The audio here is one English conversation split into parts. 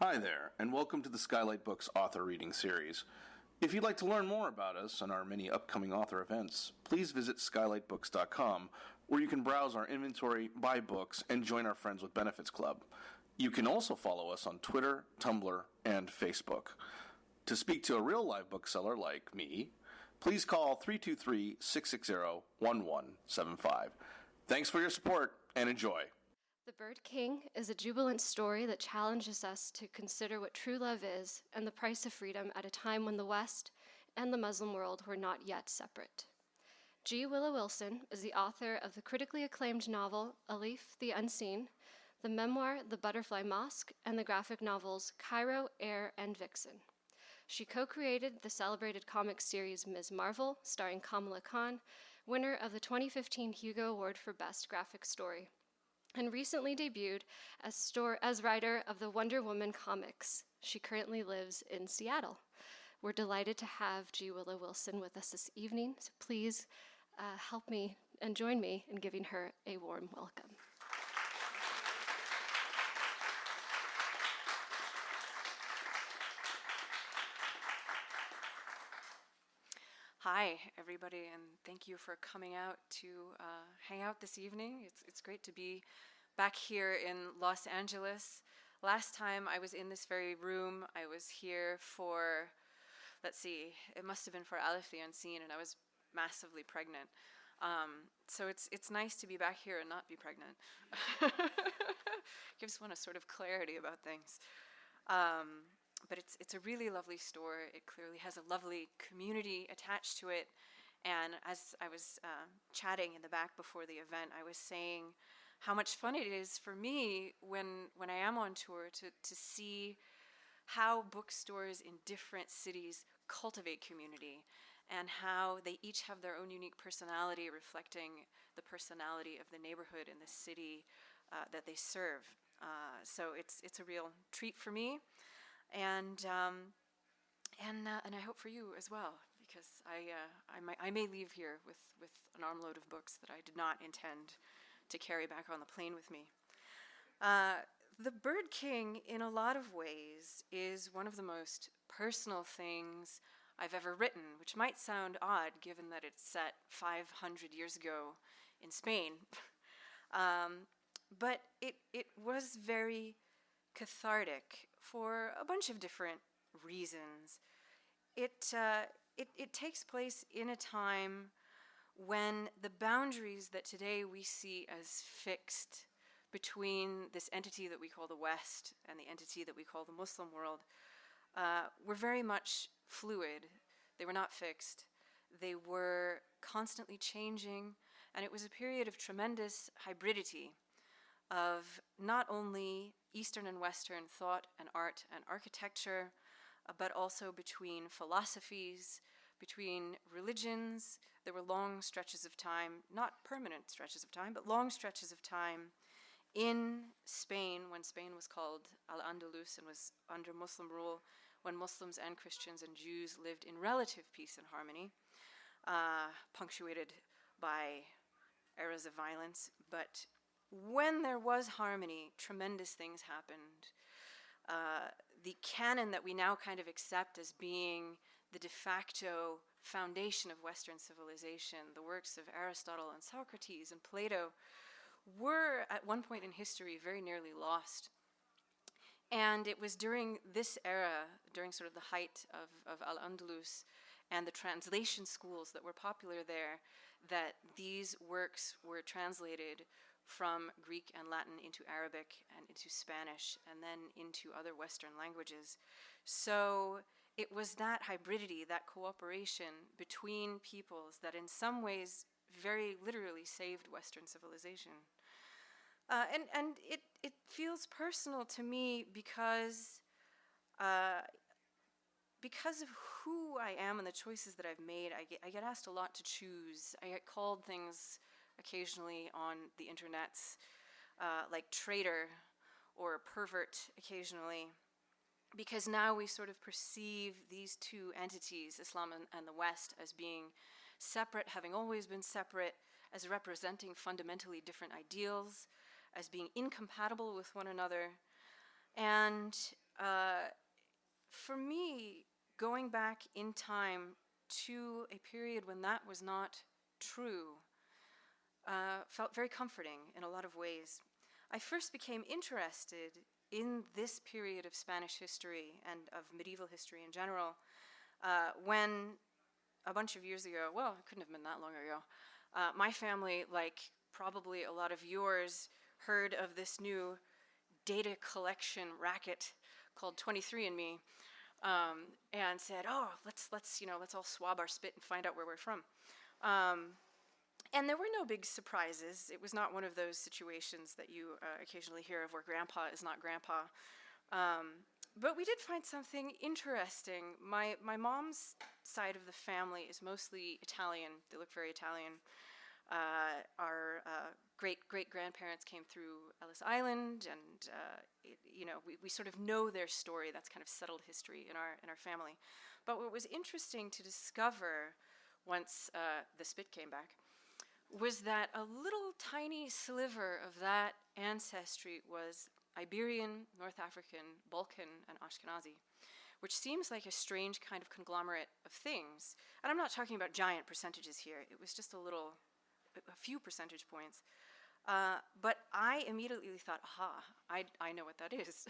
Hi there, and welcome to the Skylight Books author reading series. If you'd like to learn more about us and our many upcoming author events, please visit skylightbooks.com, where you can browse our inventory, buy books, and join our Friends with Benefits Club. You can also follow us on Twitter, Tumblr, and Facebook. To speak to a real live bookseller like me, please call 323-660-1175. Thanks for your support, and enjoy. The Bird King is a jubilant story that challenges us to consider what true love is and the price of freedom at a time when the West and the Muslim world were not yet separate. G. Willow Wilson is the author of the critically acclaimed novel Alif the Unseen, the memoir The Butterfly Mosque, and the graphic novels Cairo, Air, and Vixen. She co-created the celebrated comic series Ms. Marvel, starring Kamala Khan, winner of the 2015 Hugo Award for Best Graphic Story, and recently debuted as writer of the Wonder Woman comics. She currently lives in Seattle. We're delighted to have G. Willow Wilson with us this evening, so please help me and join me in giving her a warm welcome. Hi, everybody, and thank you for coming out to hang out this evening. It's great to be back here in Los Angeles. Last time I was in this very room, I was here for, it must have been for Alif the Unseen, and I was massively pregnant. So it's nice to be back here and not be pregnant. Gives one a sort of clarity about things. But it's a really lovely store. It clearly has a lovely community attached to it. And as I was chatting in the back before the event, I was saying how much fun it is for me when I am on tour to see how bookstores in different cities cultivate community and how they each have their own unique personality reflecting the personality of the neighborhood and the city that they serve. So it's a real treat for me. And I hope for you as well, because I may leave here with an armload of books that I did not intend to carry back on the plane with me. The Bird King, in a lot of ways, is one of the most personal things I've ever written, which might sound odd given that it's set 500 years ago in Spain. But it was very cathartic for a bunch of different reasons. It takes place in a time when the boundaries that today we see as fixed between this entity that we call the West and the entity that we call the Muslim world were very much fluid. They were not fixed. They were constantly changing, and it was a period of tremendous hybridity of not only Eastern and Western thought and art and architecture, but also between philosophies, between religions. There were long stretches of time, not permanent stretches of time, but long stretches of time in Spain, when Spain was called Al-Andalus and was under Muslim rule, when Muslims and Christians and Jews lived in relative peace and harmony, punctuated by eras of violence. But when there was harmony, tremendous things happened. The canon that we now kind of accept as being the de facto foundation of Western civilization, the works of Aristotle and Socrates and Plato, were at one point in history very nearly lost. And it was during this era, during sort of the height of Al-Andalus and the translation schools that were popular there, that these works were translated from Greek and Latin into Arabic and into Spanish and then into other Western languages. So it was that hybridity, that cooperation between peoples that in some ways very literally saved Western civilization. And it feels personal to me because of who I am and the choices that I've made. I get asked a lot to choose. I get called things occasionally on the internets, like traitor or pervert occasionally, because now we sort of perceive these two entities, Islam and the West, as being separate, having always been separate, as representing fundamentally different ideals, as being incompatible with one another. And For me, going back in time to a period when that was not true felt very comforting in a lot of ways. I first became interested in this period of Spanish history and of medieval history in general when a bunch of years ago, well, it couldn't have been that long ago, my family, like probably a lot of yours, heard of this new data collection racket called 23andMe, and said, "Oh, let's all swab our spit and find out where we're from." And there were no big surprises. It was not one of those situations that you occasionally hear of where grandpa is not grandpa. But we did find something interesting. My mom's side of the family is mostly Italian. They look very Italian. Our great-great-grandparents came through Ellis Island, and we sort of know their story. That's kind of settled history in our family. But what was interesting to discover once the spit came back was that a little tiny sliver of that ancestry was Iberian, North African, Balkan, and Ashkenazi, which seems like a strange kind of conglomerate of things. And I'm not talking about giant percentages here. It was just a few percentage points. But I immediately thought, aha, I know what that is.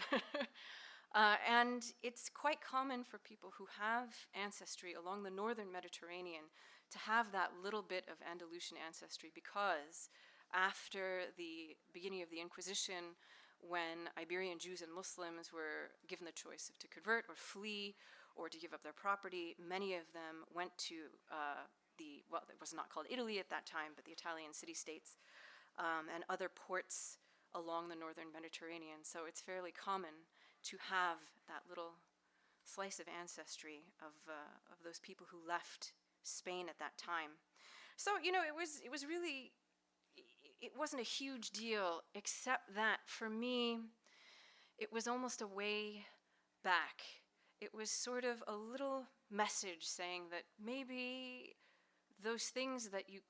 And it's quite common for people who have ancestry along the northern Mediterranean to have that little bit of Andalusian ancestry, because after the beginning of the Inquisition, when Iberian Jews and Muslims were given the choice of to convert or flee or to give up their property, many of them went to it was not called Italy at that time, but the Italian city-states and other ports along the northern Mediterranean. So it's fairly common to have that little slice of ancestry of those people who left Spain at that time. So, it was really, it wasn't a huge deal, except that for me, it was almost a way back. It was sort of a little message saying that maybe those things that you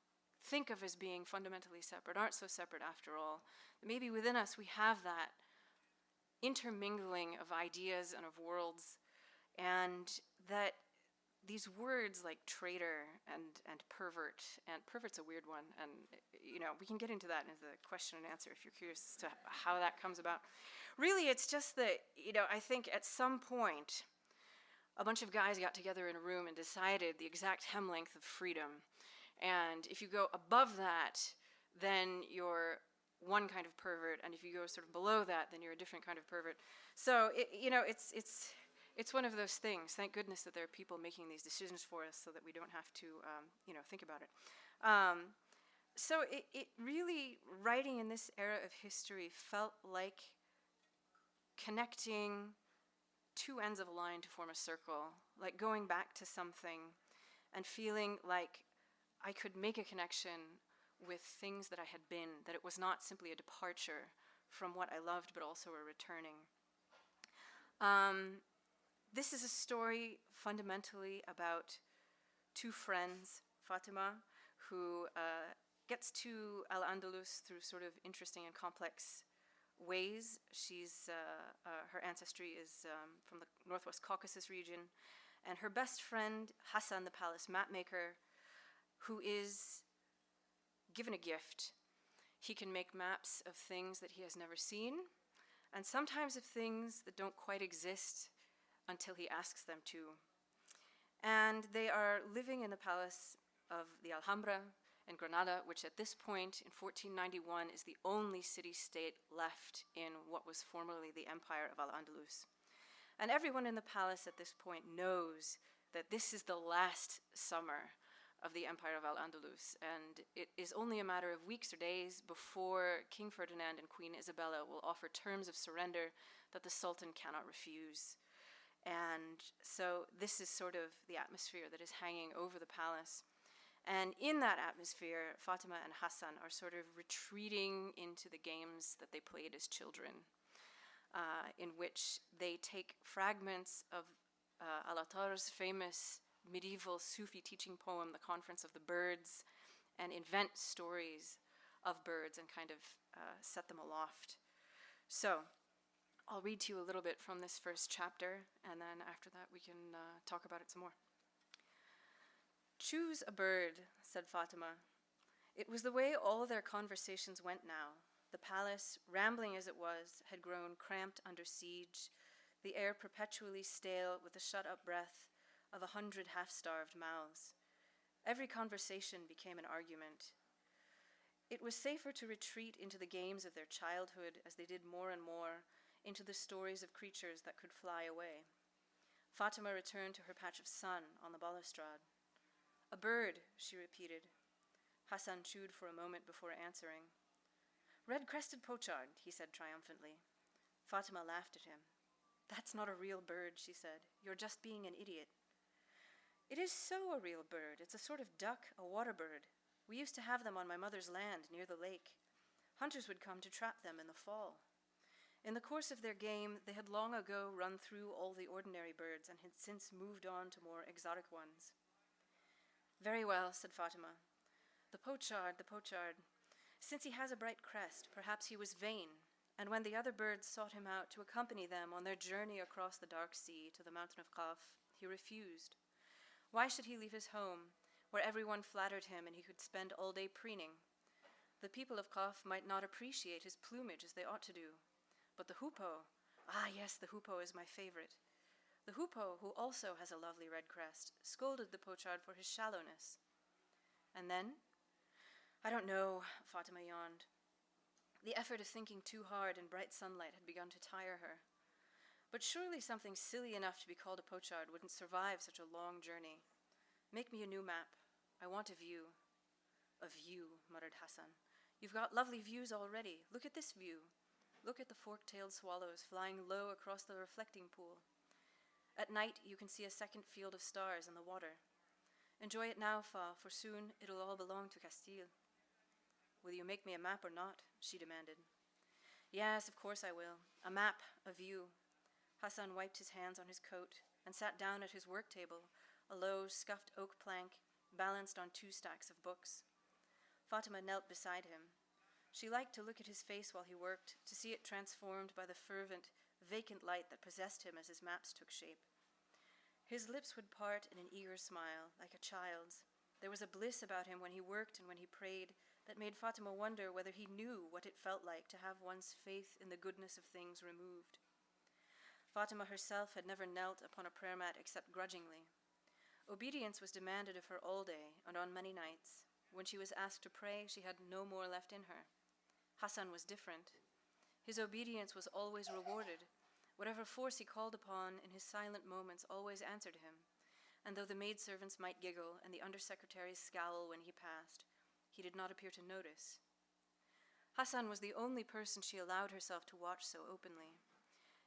think of as being fundamentally separate aren't so separate after all. Maybe within us we have that intermingling of ideas and of worlds, and that these words like traitor and pervert's a weird one, and we can get into that in the question and answer if you're curious as to how that comes about. Really, it's just that, I think at some point a bunch of guys got together in a room and decided the exact hem length of freedom, and if you go above that, then you're one kind of pervert, and if you go sort of below that, then you're a different kind of pervert. So it's one of those things. Thank goodness that there are people making these decisions for us so that we don't have to think about it. So it really, writing in this era of history felt like connecting two ends of a line to form a circle, like going back to something and feeling like I could make a connection with things that I had been, that it was not simply a departure from what I loved, but also a returning. This is a story fundamentally about two friends, Fatima, who gets to Al-Andalus through sort of interesting and complex ways. Her ancestry is from the Northwest Caucasus region, and her best friend, Hassan the palace mapmaker, who is given a gift. He can make maps of things that he has never seen, and sometimes of things that don't quite exist until he asks them to. And they are living in the palace of the Alhambra in Granada, which at this point in 1491 is the only city-state left in what was formerly the Empire of Al-Andalus. And everyone in the palace at this point knows that this is the last summer of the Empire of Al-Andalus, and it is only a matter of weeks or days before King Ferdinand and Queen Isabella will offer terms of surrender that the Sultan cannot refuse. And so this is sort of the atmosphere that is hanging over the palace. And in that atmosphere, Fatima and Hassan are sort of retreating into the games that they played as children, in which they take fragments of Al-Attar's famous medieval Sufi teaching poem, The Conference of the Birds, and invent stories of birds and kind of set them aloft. So I'll read to you a little bit from this first chapter, and then after that we can talk about it some more. "Choose a bird," said Fatima. It was the way all their conversations went now. The palace, rambling as it was, had grown cramped under siege, the air perpetually stale with the shut-up breath of 100 half-starved mouths. Every conversation became an argument. It was safer to retreat into the games of their childhood as they did more and more into the stories of creatures that could fly away. Fatima returned to her patch of sun on the balustrade. "A bird," she repeated. Hassan chewed for a moment before answering. "Red-crested pochard," he said triumphantly. Fatima laughed at him. "That's not a real bird," she said. "You're just being an idiot." "It is so a real bird. It's a sort of duck, a water bird. We used to have them on my mother's land near the lake. Hunters would come to trap them in the fall. In the course of their game, they had long ago run through all the ordinary birds and had since moved on to more exotic ones." "Very well," said Fatima. The pochard. Since he has a bright crest, perhaps he was vain, and when the other birds sought him out to accompany them on their journey across the dark sea to the mountain of Qaf, he refused. Why should he leave his home, where everyone flattered him and he could spend all day preening? The people of Qaf might not appreciate his plumage as they ought to do. But the hoopoe, yes, the hoopoe is my favorite. The hoopoe, who also has a lovely red crest, scolded the pochard for his shallowness. And then? I don't know, Fatima yawned. The effort of thinking too hard in bright sunlight had begun to tire her. But surely something silly enough to be called a pochard wouldn't survive such a long journey. "Make me a new map. I want a view." "A view," muttered Hassan. "You've got lovely views already. Look at this view. Look at the fork-tailed swallows flying low across the reflecting pool. At night, you can see a second field of stars in the water. Enjoy it now, Fa, for soon it'll all belong to Castile." "Will you make me a map or not?" she demanded. "Yes, of course I will. A map, a view." Hassan wiped his hands on his coat and sat down at his work table, a low, scuffed oak plank balanced on 2 stacks of books. Fatima knelt beside him. She liked to look at his face while he worked, to see it transformed by the fervent, vacant light that possessed him as his maps took shape. His lips would part in an eager smile, like a child's. There was a bliss about him when he worked and when he prayed that made Fatima wonder whether he knew what it felt like to have one's faith in the goodness of things removed. Fatima herself had never knelt upon a prayer mat except grudgingly. Obedience was demanded of her all day and on many nights. When she was asked to pray, she had no more left in her. Hassan was different. His obedience was always rewarded. Whatever force he called upon in his silent moments always answered him, and though the maidservants might giggle and the undersecretaries scowl when he passed, he did not appear to notice. Hassan was the only person she allowed herself to watch so openly.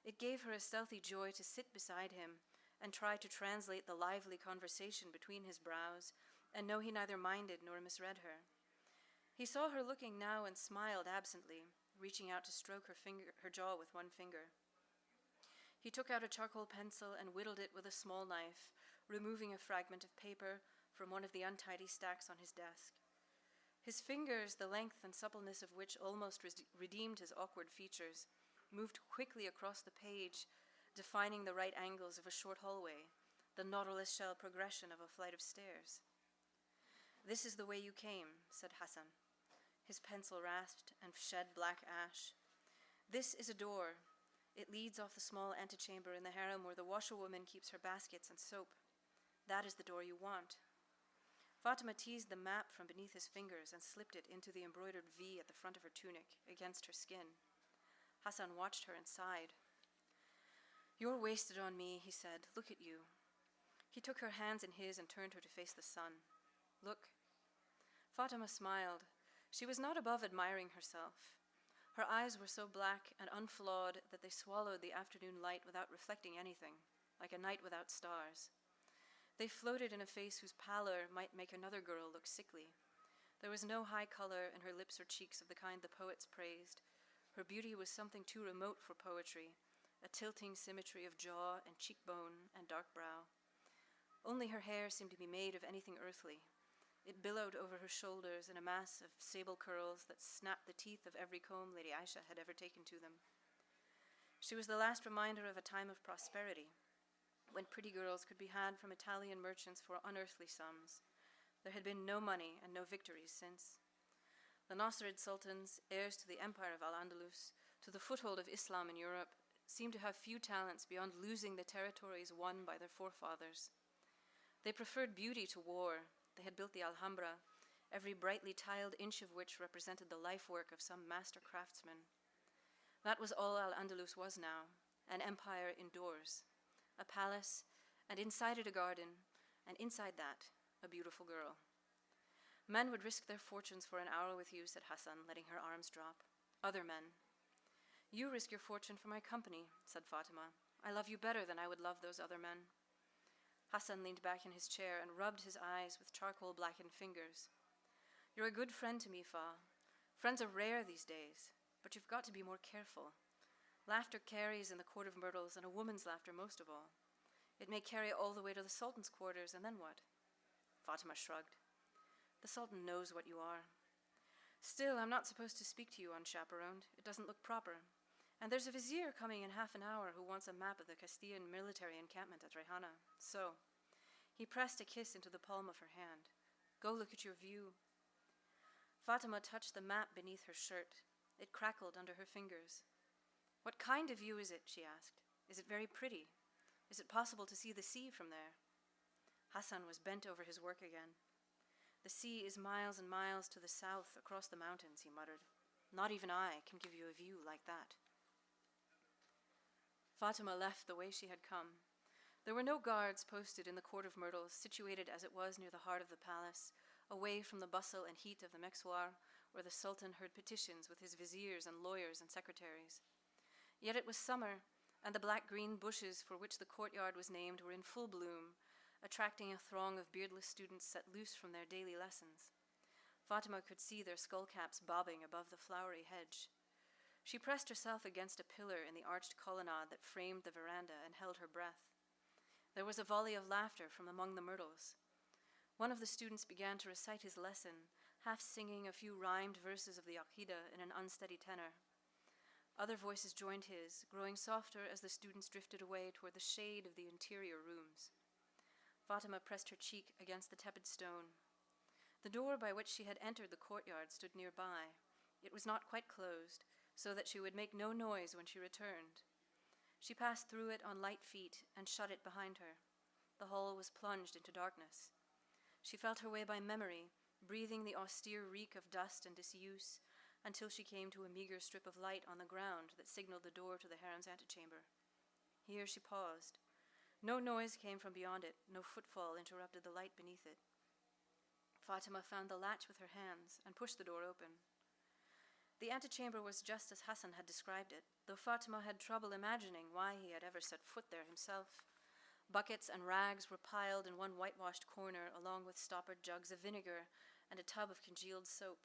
It gave her a stealthy joy to sit beside him and try to translate the lively conversation between his brows and know he neither minded nor misread her. He saw her looking now and smiled absently, reaching out to stroke her jaw with one finger. He took out a charcoal pencil and whittled it with a small knife, removing a fragment of paper from one of the untidy stacks on his desk. His fingers, the length and suppleness of which almost redeemed his awkward features, moved quickly across the page, defining the right angles of a short hallway, the nautilus shell progression of a flight of stairs. "This is the way you came," said Hassan. His pencil rasped and shed black ash. "This is a door. It leads off the small antechamber in the harem where the washerwoman keeps her baskets and soap. That is the door you want." Fatima teased the map from beneath his fingers and slipped it into the embroidered V at the front of her tunic, against her skin. Hassan watched her and sighed. "You're wasted on me," he said. "Look at you." He took her hands in his and turned her to face the sun. "Look." Fatima smiled. She was not above admiring herself. Her eyes were so black and unflawed that they swallowed the afternoon light without reflecting anything, like a night without stars. They floated in a face whose pallor might make another girl look sickly. There was no high color in her lips or cheeks of the kind the poets praised. Her beauty was something too remote for poetry, a tilting symmetry of jaw and cheekbone and dark brow. Only her hair seemed to be made of anything earthly. It billowed over her shoulders in a mass of sable curls that snapped the teeth of every comb Lady Aisha had ever taken to them. She was the last reminder of a time of prosperity, when pretty girls could be had from Italian merchants for unearthly sums. There had been no money and no victories since. The Nasrid sultans, heirs to the empire of Al-Andalus, to the foothold of Islam in Europe, seemed to have few talents beyond losing the territories won by their forefathers. They preferred beauty to war. They had built the Alhambra, every brightly tiled inch of which represented the life work of some master craftsman. That was all Al-Andalus was now, an empire indoors, a palace, and inside it a garden, and inside that, a beautiful girl. Men would risk their fortunes for an hour with you, said Hassan, letting her arms drop. Other men. You risk your fortune for my company, said Fatima. I love you better than I would love those other men. Hassan leaned back in his chair and rubbed his eyes with charcoal-blackened fingers. You're a good friend to me, Fa. Friends are rare these days, but you've got to be more careful. Laughter carries in the court of myrtles, and a woman's laughter most of all. It may carry all the way to the Sultan's quarters, and then what? Fatima shrugged. The Sultan knows what you are. Still, I'm not supposed to speak to you unchaperoned. It doesn't look proper. And there's a vizier coming in half an hour who wants a map of the Castilian military encampment at Rehana. So, he pressed a kiss into the palm of her hand. Go look at your view. Fatima touched the map beneath her shirt. It crackled under her fingers. What kind of view is it, she asked. Is it very pretty? Is it possible to see the sea from there? Hassan was bent over his work again. The sea is miles and miles to the south across the mountains, he muttered. Not even I can give you a view like that. Fatima left the way she had come. There were no guards posted in the Court of Myrtles, situated as it was near the heart of the palace, away from the bustle and heat of the Mexuar, where the Sultan heard petitions with his viziers and lawyers and secretaries. Yet it was summer, and the black-green bushes for which the courtyard was named were in full bloom, attracting a throng of beardless students set loose from their daily lessons. Fatima could see their skullcaps bobbing above the flowery hedge. She pressed herself against a pillar in the arched colonnade that framed the veranda and held her breath. There was a volley of laughter from among the myrtles. One of the students began to recite his lesson, half singing a few rhymed verses of the Aqidah in an unsteady tenor. Other voices joined his, growing softer as the students drifted away toward the shade of the interior rooms. Fatima pressed her cheek against the tepid stone. The door by which she had entered the courtyard stood nearby. It was not quite closed, so that she would make no noise when she returned. She passed through it on light feet and shut it behind her. The hall was plunged into darkness. She felt her way by memory, breathing the austere reek of dust and disuse, until she came to a meager strip of light on the ground that signaled the door to the harem's antechamber. Here she paused. No noise came from beyond it, no footfall interrupted the light beneath it. Fatima found the latch with her hands and pushed the door open. The antechamber was just as Hassan had described it, though Fatima had trouble imagining why he had ever set foot there himself. Buckets and rags were piled in one whitewashed corner, along with stoppered jugs of vinegar and a tub of congealed soap.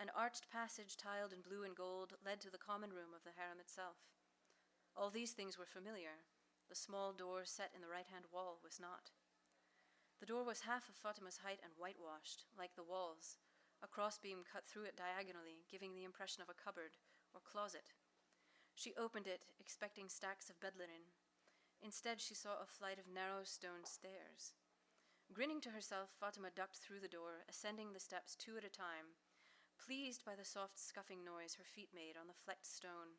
An arched passage tiled in blue and gold led to the common room of the harem itself. All these things were familiar. The small door set in the right-hand wall was not. The door was half of Fatima's height and whitewashed, like the walls, a crossbeam cut through it diagonally, giving the impression of a cupboard or closet. She opened it, expecting stacks of bed linen. Instead, she saw a flight of narrow stone stairs. Grinning to herself, Fatima ducked through the door, ascending the steps 2 at a time, pleased by the soft scuffing noise her feet made on the flecked stone.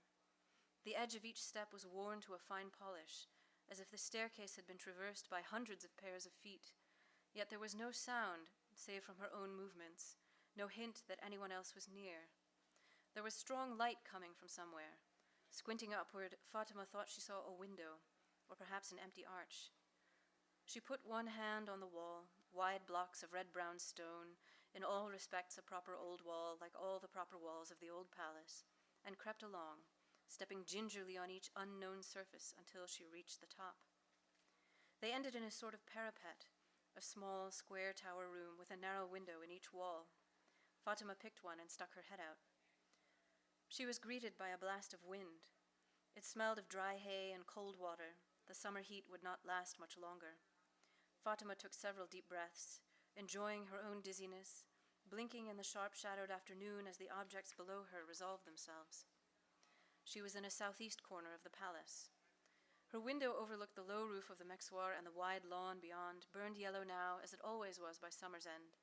The edge of each step was worn to a fine polish, as if the staircase had been traversed by hundreds of pairs of feet, yet there was no sound, save from her own movements, no hint that anyone else was near. There was strong light coming from somewhere. Squinting upward, Fatima thought she saw a window, or perhaps an empty arch. She put one hand on the wall, wide blocks of red-brown stone, in all respects a proper old wall, like all the proper walls of the old palace, and crept along, stepping gingerly on each unknown surface until she reached the top. They ended in a sort of parapet, a small, square tower room with a narrow window in each wall. Fatima picked one and stuck her head out. She was greeted by a blast of wind. It smelled of dry hay and cold water. The summer heat would not last much longer. Fatima took several deep breaths, enjoying her own dizziness, blinking in the sharp-shadowed afternoon as the objects below her resolved themselves. She was in a southeast corner of the palace. Her window overlooked the low roof of the Mexuar and the wide lawn beyond, burned yellow now, as it always was by summer's end.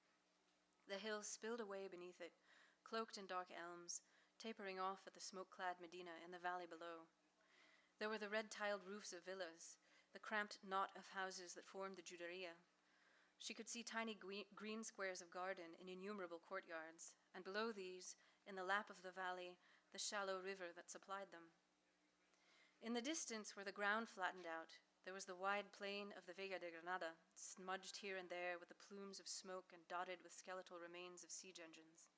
The hills spilled away beneath it, cloaked in dark elms, tapering off at the smoke-clad Medina in the valley below. There were the red-tiled roofs of villas, the cramped knot of houses that formed the Juderia. She could see tiny green squares of garden in innumerable courtyards, and below these, in the lap of the valley, the shallow river that supplied them. In the distance, where the ground flattened out, there was the wide plain of the Vega de Granada, smudged here and there with the plumes of smoke and dotted with skeletal remains of siege engines.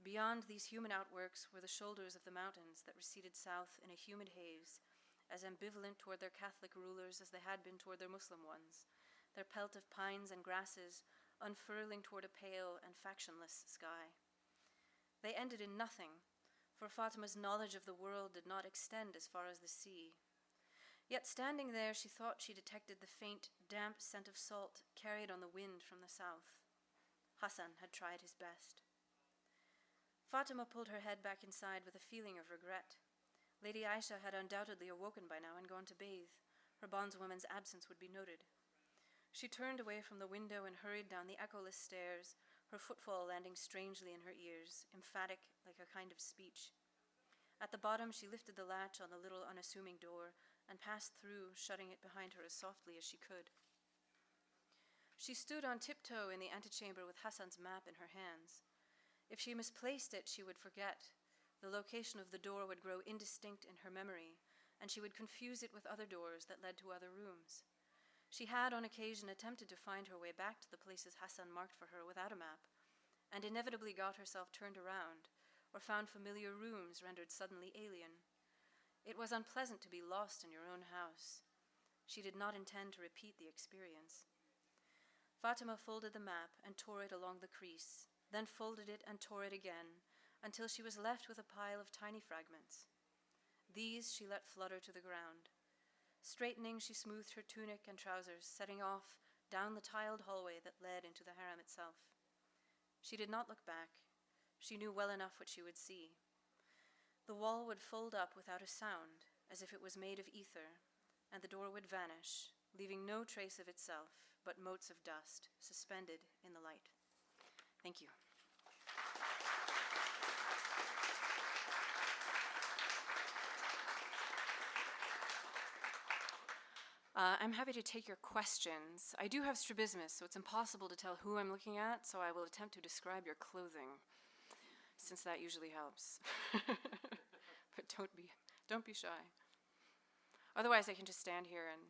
Beyond these human outworks were the shoulders of the mountains that receded south in a humid haze, as ambivalent toward their Catholic rulers as they had been toward their Muslim ones, their pelt of pines and grasses unfurling toward a pale and factionless sky. They ended in nothing, for Fatima's knowledge of the world did not extend as far as the sea. Yet standing there, she thought she detected the faint, damp scent of salt carried on the wind from the south. Hassan had tried his best. Fatima pulled her head back inside with a feeling of regret. Lady Aisha had undoubtedly awoken by now and gone to bathe. Her bondswoman's absence would be noted. She turned away from the window and hurried down the echoless stairs, her footfall landing strangely in her ears, emphatic like a kind of speech. At the bottom, she lifted the latch on the little unassuming door and passed through, shutting it behind her as softly as she could. She stood on tiptoe in the antechamber with Hassan's map in her hands. If she misplaced it, she would forget. The location of the door would grow indistinct in her memory, and she would confuse it with other doors that led to other rooms. She had, on occasion, attempted to find her way back to the places Hassan marked for her without a map, and inevitably got herself turned around, or found familiar rooms rendered suddenly alien. It was unpleasant to be lost in your own house. She did not intend to repeat the experience. Fatima folded the map and tore it along the crease, then folded it and tore it again, until she was left with a pile of tiny fragments. These she let flutter to the ground. Straightening, she smoothed her tunic and trousers, setting off down the tiled hallway that led into the harem itself. She did not look back. She knew well enough what she would see. The wall would fold up without a sound, as if it was made of ether, and the door would vanish, leaving no trace of itself, but motes of dust suspended in the light. Thank you. I'm happy to take your questions. I do have strabismus, so it's impossible to tell who I'm looking at, so I will attempt to describe your clothing, since that usually helps. But don't be shy. Otherwise, I can just stand here and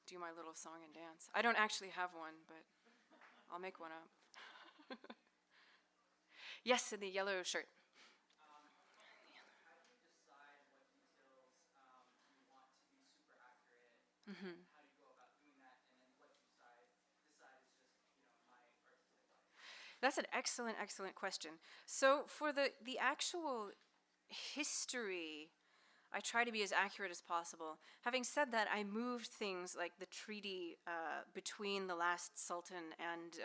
do my little song and dance. I don't actually have one, but I'll make one up. Yes, in the yellow shirt. How do you decide what details you want to be super accurate? Mm-hmm. How do you go about doing that? And then what you decide is just, my artistic life? That's an excellent, excellent question. So for the actual history, I try to be as accurate as possible. Having said that, I moved things like the treaty between the last Sultan and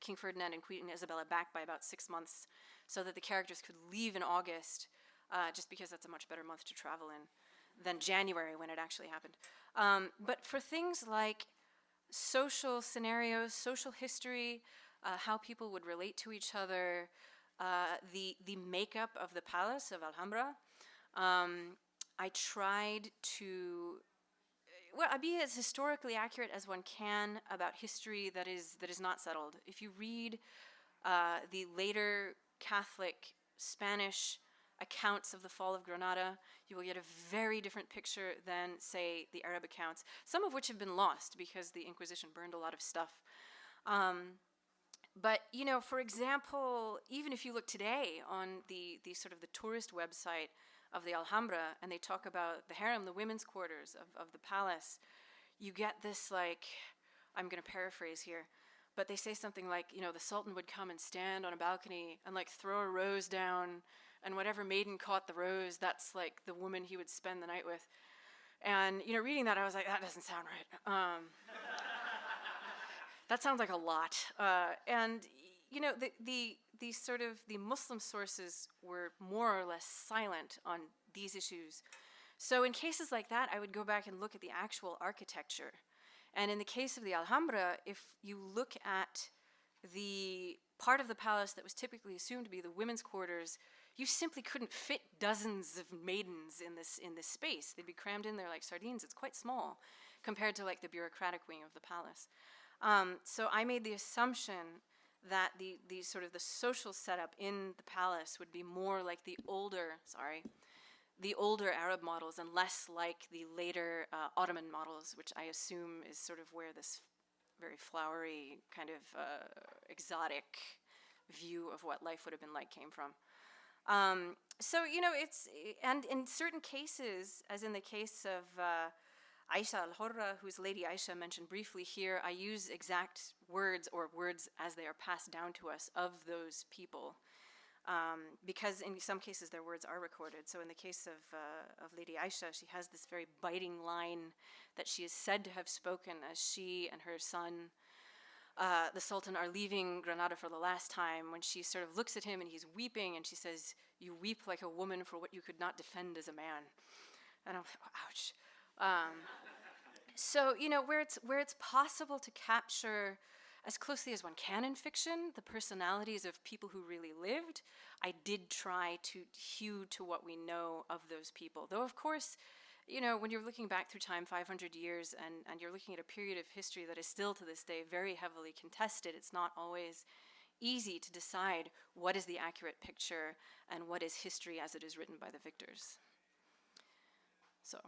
King Ferdinand and Queen Isabella back by about 6 months so that the characters could leave in August, just because that's a much better month to travel in than January when it actually happened. But for things like social scenarios, social history, how people would relate to each other, the makeup of the palace of Alhambra, I tried to, be as historically accurate as one can about history that is not settled. If you read the later Catholic Spanish accounts of the fall of Granada, you will get a very different picture than, say, the Arab accounts, some of which have been lost because the Inquisition burned a lot of stuff. But, for example, even if you look today on the sort of the tourist website of the Alhambra, and they talk about the harem, the women's quarters of the palace, you get this, I'm going to paraphrase here, but they say something like, the Sultan would come and stand on a balcony and, throw a rose down, and whatever maiden caught the rose, that's, the woman he would spend the night with. And, reading that, I was like, that doesn't sound right. That sounds like a lot. And, the sort of the Muslim sources were more or less silent on these issues. So in cases like that, I would go back and look at the actual architecture. And in the case of the Alhambra, if you look at the part of the palace that was typically assumed to be the women's quarters, you simply couldn't fit dozens of maidens in this space. They'd be crammed in there like sardines. It's quite small compared to like the bureaucratic wing of the palace. So I made the assumption that the sort of the social setup in the palace would be more like the older Arab models and less like the later Ottoman models, which I assume is sort of where this very flowery kind of exotic view of what life would have been like came from. So, and in certain cases, as in the case of Aisha al-Hurra, who's Lady Aisha mentioned briefly here, I use exact words or words as they are passed down to us of those people. Because in some cases their words are recorded. So in the case of Lady Aisha, she has this very biting line that she is said to have spoken as she and her son, the Sultan, are leaving Granada for the last time, when she sort of looks at him and he's weeping, and she says, "You weep like a woman for what you could not defend as a man." And I'm like, ouch. So, where it's possible to capture as closely as one can in fiction the personalities of people who really lived, I did try to hew to what we know of those people. Though, of course, when you're looking back through time 500 years and you're looking at a period of history that is still to this day very heavily contested, it's not always easy to decide what is the accurate picture and what is history as it is written by the victors. So,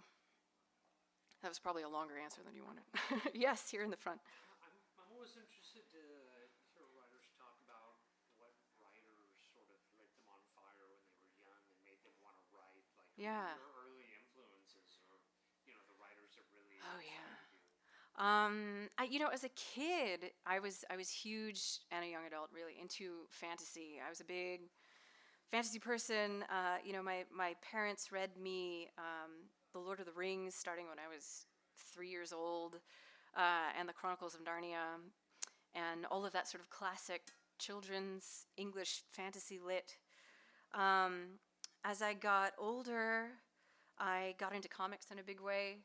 that was probably a longer answer than you wanted. Yes, here in the front. I'm always interested to hear writers talk about what writers sort of lit them on fire when they were young and made them want to write, like Yeah. your early influences or the writers that really Oh yeah. inspired you. As a kid, I was huge, and a young adult really, into fantasy. I was a big fantasy person. My parents read me The Lord of the Rings starting when I was 3 years old, and the Chronicles of Narnia, and all of that sort of classic children's English fantasy lit. As I got older, I got into comics in a big way.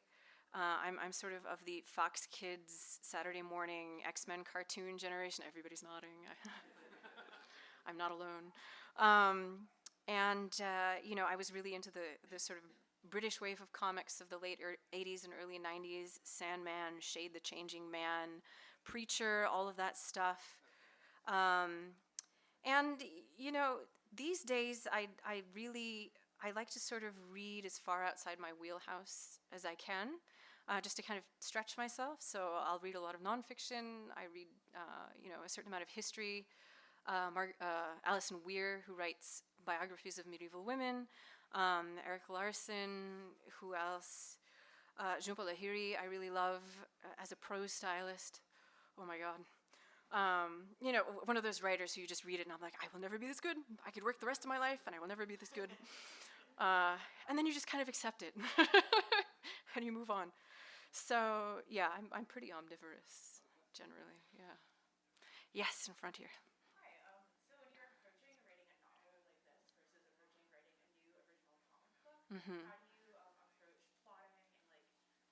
I'm sort of the Fox Kids Saturday morning X-Men cartoon generation. Everybody's nodding. I'm not alone. I was really into the sort of British wave of comics of the late 80s and early 90s, Sandman, Shade the Changing Man, Preacher, all of that stuff. These days I like to sort of read as far outside my wheelhouse as I can, just to kind of stretch myself. So I'll read a lot of nonfiction. I read, a certain amount of history. Alison Weir, who writes biographies of medieval women. Eric Larson, who else? Jhumpa Lahiri, I really love as a prose stylist. Oh my God. One of those writers who you just read it and I'm like, I will never be this good. I could work the rest of my life and I will never be this good. And then you just kind of accept it and you move on. So yeah, I'm pretty omnivorous generally. Yeah. Yes, in front here. So when you're approaching writing a novel like this versus approaching writing a new original comic book, Mm-hmm. how do you approach plotting and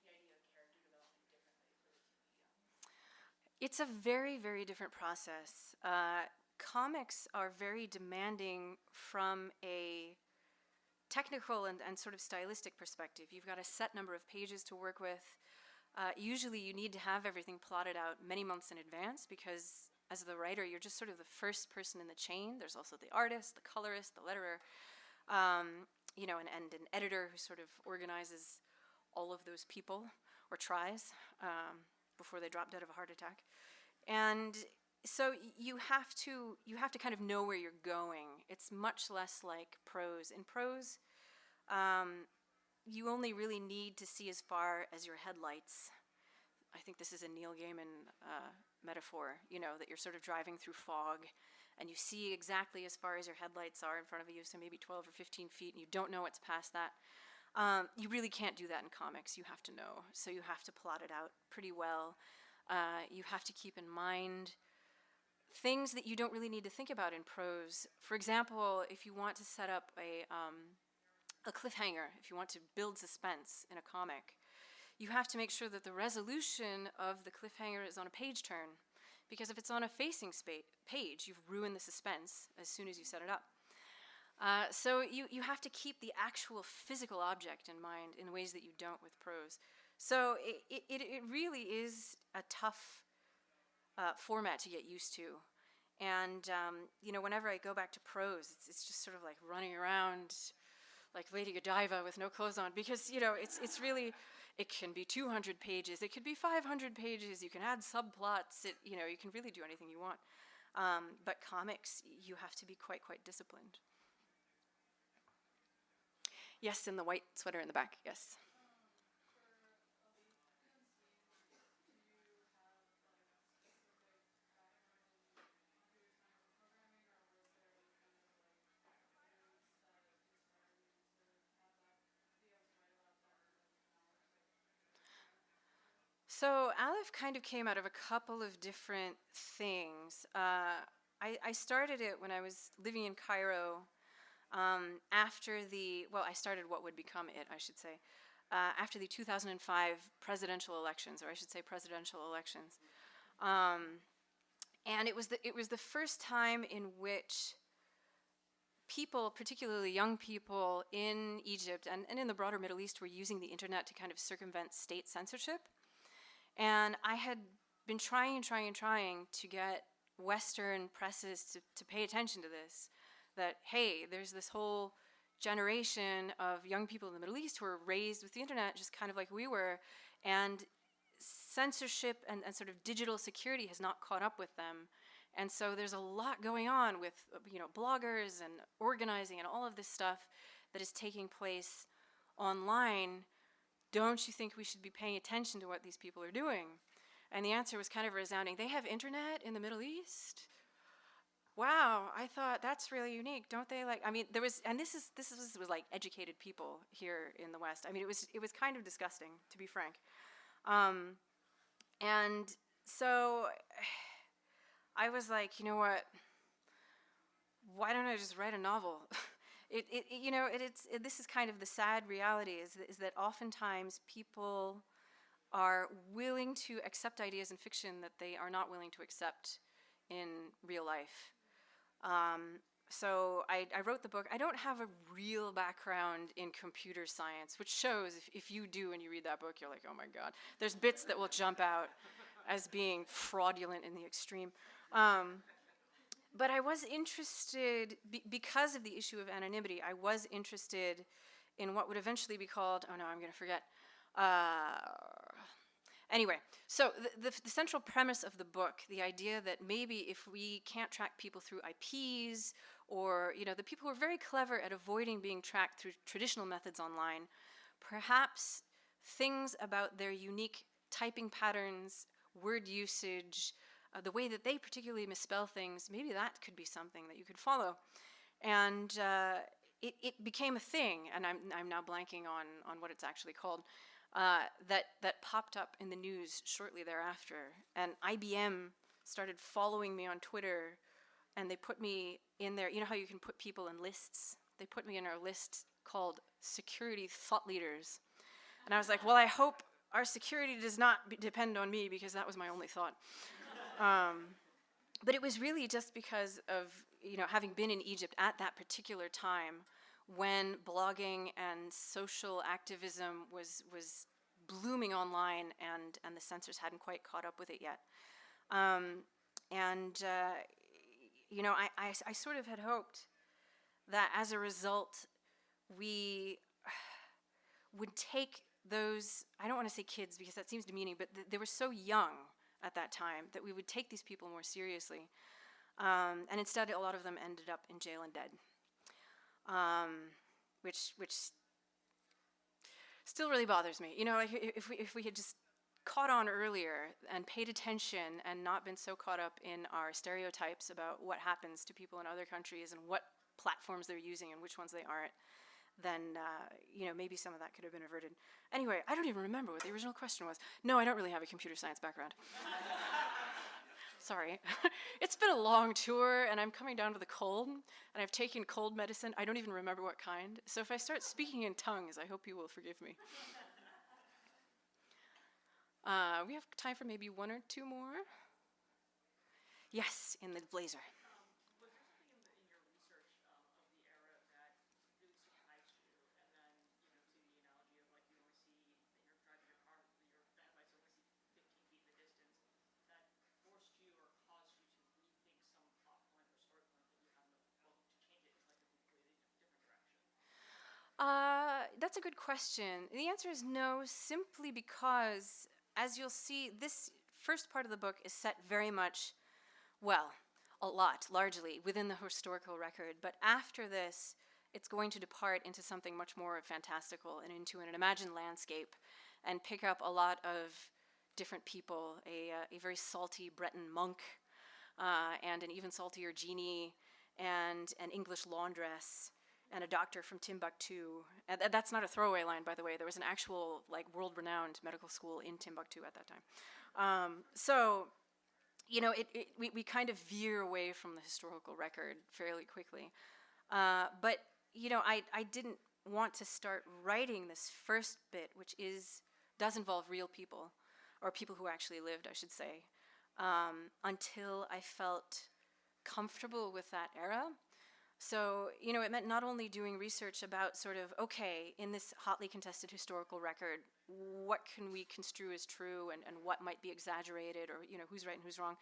the idea of character development differently for the two mediums? It's a very, very different process. Comics are very demanding from a technical and sort of stylistic perspective. You've got a set number of pages to work with. Usually you need to have everything plotted out many months in advance because as the writer, you're just sort of the first person in the chain. There's also the artist, the colorist, the letterer, and an editor who sort of organizes all of those people, or tries, before they drop dead of a heart attack. And so you have to kind of know where you're going. It's much less like prose. In prose, you only really need to see as far as your headlights. I think this is a Neil Gaiman metaphor, that you're sort of driving through fog and you see exactly as far as your headlights are in front of you, so maybe 12 or 15 feet, and you don't know what's past that. You really can't do that in comics. You have to know. So you have to plot it out pretty well. You have to keep in mind things that you don't really need to think about in prose. For example, if you want to set up a cliffhanger, if you want to build suspense in a comic, you have to make sure that the resolution of the cliffhanger is on a page turn. Because if it's on a facing page, you've ruined the suspense as soon as you set it up. So you have to keep the actual physical object in mind in ways that you don't with prose. So it really is a tough format to get used to. And whenever I go back to prose, it's just sort of like running around like Lady Godiva with no clothes on, because it's really, it can be 200 pages, it could be 500 pages, you can add subplots, you can really do anything you want. But comics, you have to be quite disciplined. Yes, in the white sweater in the back, yes. So Alif kind of came out of a couple of different things. I started it when I was living in Cairo after I started what would become it, I should say, after the 2005 presidential elections, or I should say presidential elections. And it was the first time in which people, particularly young people in Egypt and in the broader Middle East, were using the internet to kind of circumvent state censorship. And I had been trying to get Western presses to pay attention to this, that, hey, there's this whole generation of young people in the Middle East who were raised with the internet just kind of like we were, and censorship and sort of digital security has not caught up with them. And so there's a lot going on with bloggers and organizing and all of this stuff that is taking place online. Don't you think we should be paying attention to what these people are doing? And the answer was kind of resounding. They have internet in the Middle East? Wow, I thought that's really unique. Don't they there was, and this was like educated people here in the West. I mean, it was kind of disgusting, to be frank. And so I was like, you know what? Why don't I just write a novel? This is kind of the sad reality, is that oftentimes people are willing to accept ideas in fiction that they are not willing to accept in real life. So I wrote the book. I don't have a real background in computer science, which shows if you do and you read that book, you're like, oh my God. There's bits that will jump out as being fraudulent in the extreme. But I was interested, because of the issue of anonymity, I was interested in what would eventually be called, oh no, I'm going to forget. Anyway, so the central premise of the book, the idea that maybe if we can't track people through IPs, or the people who are very clever at avoiding being tracked through traditional methods online, perhaps things about their unique typing patterns, word usage, the way that they particularly misspell things, maybe that could be something that you could follow. And it became a thing, and I'm now blanking on what it's actually called, that popped up in the news shortly thereafter. And IBM started following me on Twitter, and they put me in there. You know how you can put people in lists? They put me in a list called Security Thought Leaders. And I was like, well, I hope our security does not depend on me, because that was my only thought. But it was really just because of having been in Egypt at that particular time, when blogging and social activism was blooming online, and the censors hadn't quite caught up with it yet. I sort of had hoped that as a result, we would take those, I don't want to say kids because that seems demeaning, but they were so young at that time that we would take these people more seriously. And instead, a lot of them ended up in jail and dead, which still really bothers me. If we had just caught on earlier and paid attention and not been so caught up in our stereotypes about what happens to people in other countries and what platforms they're using and which ones they aren't, then maybe some of that could have been averted. Anyway, I don't even remember what the original question was. No, I don't really have a computer science background. Sorry. It's been a long tour, and I'm coming down with a cold, and I've taken cold medicine. I don't even remember what kind. So if I start speaking in tongues, I hope you will forgive me. We have time for maybe one or two more. Yes, in the blazer. Was there something in your research of the era that really surprised you? And then, to the analogy of like you only see, you're driving your car, the headlights only see 15 feet in the distance, that forced you or caused you to rethink some plot point or story point that you have in the book to change it in like a completely different direction? That's a good question. The answer is no, simply because, as you'll see, this first part of the book is set very much, well, a lot, largely, within the historical record. But after this, it's going to depart into something much more fantastical and into an imagined landscape and pick up a lot of different people, a very salty Breton monk, and an even saltier genie, and an English laundress, and a doctor from Timbuktu. And that's not a throwaway line, by the way. There was an actual, like, world-renowned medical school in Timbuktu at that time. So, we kind of veer away from the historical record fairly quickly. But, I didn't want to start writing this first bit, which does involve real people, or people who actually lived, I should say, until I felt comfortable with that era. So, it meant not only doing research about sort of, okay, in this hotly contested historical record, what can we construe as true and what might be exaggerated, or, who's right and who's wrong,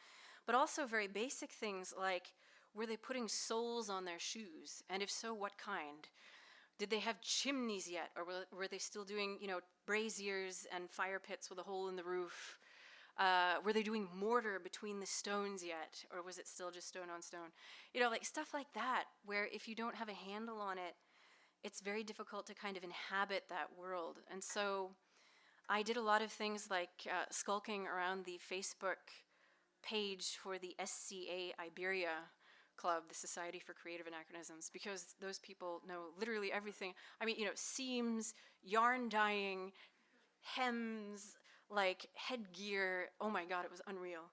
but also very basic things like, were they putting soles on their shoes? And if so, what kind? Did they have chimneys yet? Or were they still doing, braziers and fire pits with a hole in the roof? Were they doing mortar between the stones yet? Or was it still just stone on stone? Like stuff like that, where if you don't have a handle on it, it's very difficult to kind of inhabit that world. And so I did a lot of things like skulking around the Facebook page for the SCA Iberia Club, the Society for Creative Anachronisms, because those people know literally everything. I mean, seams, yarn dyeing, hems, like headgear. Oh my God, it was unreal.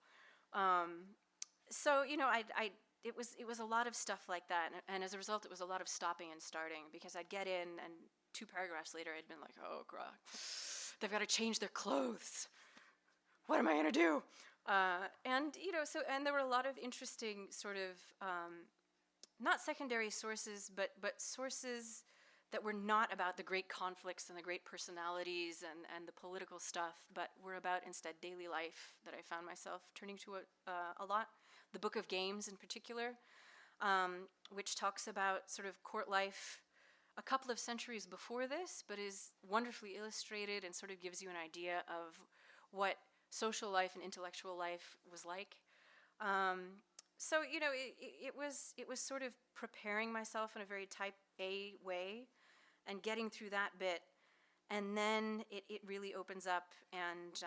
So it was a lot of stuff like that, and as a result, it was a lot of stopping and starting, because I'd get in, and 2 paragraphs later, I'd been like, oh crap, they've got to change their clothes. What am I gonna do? And there were a lot of interesting sort of not secondary sources, but sources that were not about the great conflicts and the great personalities and the political stuff, but were about instead daily life that I found myself turning to a lot. The Book of Games in particular, which talks about sort of court life a couple of centuries before this, but is wonderfully illustrated and sort of gives you an idea of what social life and intellectual life was like. So it was sort of preparing myself in a very type A way and getting through that bit, and then it really opens up, and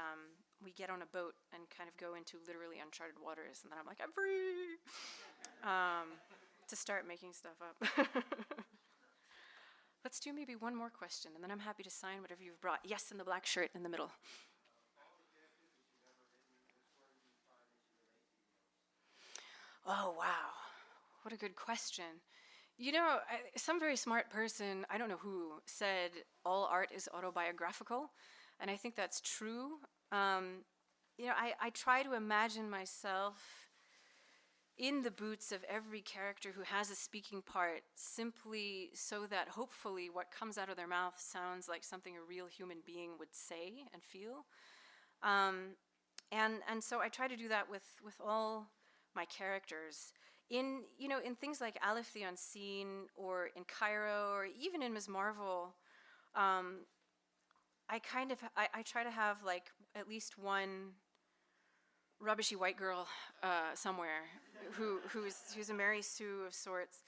we get on a boat and kind of go into literally uncharted waters, and then I'm like, I'm free to start making stuff up. Let's do maybe one more question, and then I'm happy to sign whatever you've brought. Yes, in the black shirt in the middle. Oh, wow. What a good question. Some very smart person, I don't know who, said all art is autobiographical, and I think that's true. I try to imagine myself in the boots of every character who has a speaking part, simply so that hopefully what comes out of their mouth sounds like something a real human being would say and feel. And so I try to do that with all my characters. In things like Alif the Unseen, or in Cairo, or even in Ms. Marvel, I try to have like at least one rubbishy white girl somewhere who's a Mary Sue of sorts,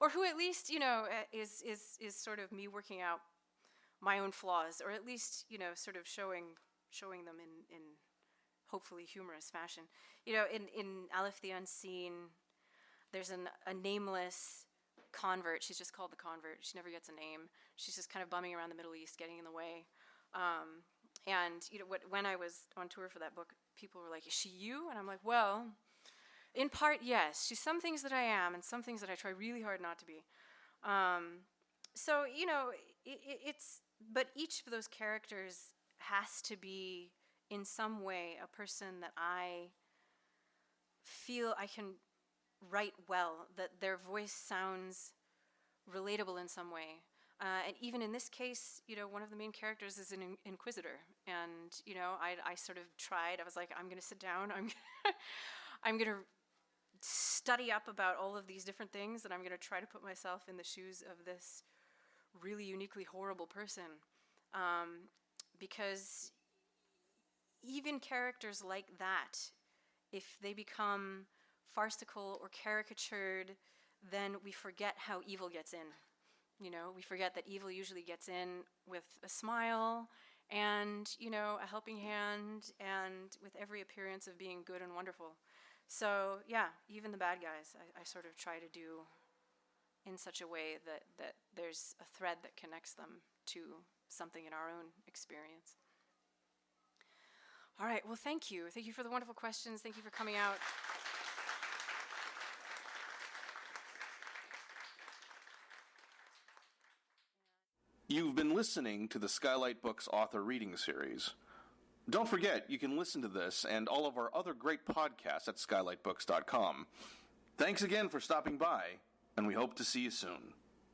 or who at least is sort of me working out my own flaws, or at least sort of showing them in hopefully humorous fashion. In Alif the Unseen, there's a nameless convert. She's just called the convert. She never gets a name. She's just kind of bumming around the Middle East, getting in the way. And when I was on tour for that book, people were like, "Is she you?" And I'm like, "Well, in part, yes. She's some things that I am, and some things that I try really hard not to be." So but each of those characters has to be, in some way, a person that I feel I can write well, that their voice sounds relatable in some way. And even in this case, one of the main characters is an inquisitor. And, I sort of tried. I was like, I'm going to sit down. I'm going to study up about all of these different things, and I'm going to try to put myself in the shoes of this really uniquely horrible person. Because even characters like that, if they become farcical or caricatured, then we forget how evil gets in. We forget that evil usually gets in with a smile and, a helping hand, and with every appearance of being good and wonderful. So, yeah, even the bad guys, I sort of try to do in such a way that there's a thread that connects them to something in our own experience. All right, well, thank you. Thank you for the wonderful questions. Thank you for coming out. You've been listening to the Skylight Books author reading series. Don't forget, you can listen to this and all of our other great podcasts at skylightbooks.com. Thanks again for stopping by, and we hope to see you soon.